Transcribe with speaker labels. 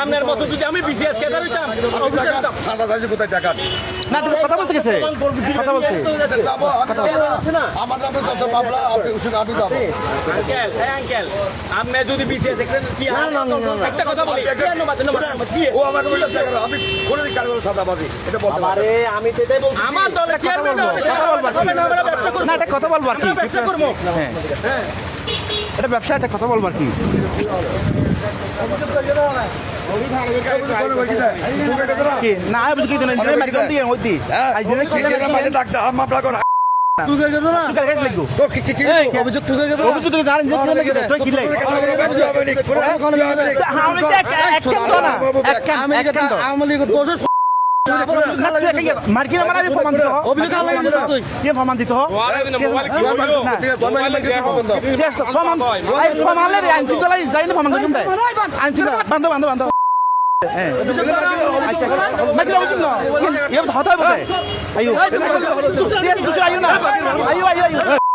Speaker 1: আপনার মতো যদি আমি বিসিএস ক্যাডার হইতাম
Speaker 2: সাদা সাইজে কোথায় টাকা
Speaker 3: না কথা বলতে গেছে কথা বলতে
Speaker 2: যাবো আমার নামে যত মামলা আপনি ওষুধ আমি যাবো
Speaker 1: আঙ্কেল আপনি যদি বিসিএস দেখেন কি একটা কথা বলি
Speaker 2: ও আমাকে বলতে টাকা আমি করে দিই কারণ সাদাবাজি এটা বলতে
Speaker 3: আরে আমি তো এটাই বলছি
Speaker 1: আমার দলের চেয়ারম্যান
Speaker 3: না এটা কথা বলবো আর কি
Speaker 1: ব্যবসা করবো
Speaker 3: হ্যাঁ এটা ব্যবসা এটা কথা বলবো আর কি কি না বুঝি কি দেন মারি কোন দিকে ওই দি আই দিনে কি
Speaker 2: মানে ডাক্তার মামলা করে
Speaker 3: তুই গেছ না তুই গেছ লাগো
Speaker 2: তো কি
Speaker 3: অভিযোগ তুই গেছ অভিযোগ তুই দাঁড়ান যে তুই কি লাগে আমি তো এক কাম তো না এক কাম আমি লিখো দোষ মার্কিন আমার আমি প্রমাণ দিতে অভিযোগ লাগে তুই কি প্রমাণ দিতে প্রমাণ প্রমাণের আইনশৃঙ্খলা যাই না প্রমাণ করুন তাই আইনশৃঙ্খলা বান্ধব বান্ধব বান্ধব হ্যাঁ অভিযোগ মাইকেল অভিযোগ না এ হতা হবে আইও আইও আইও আইও আইও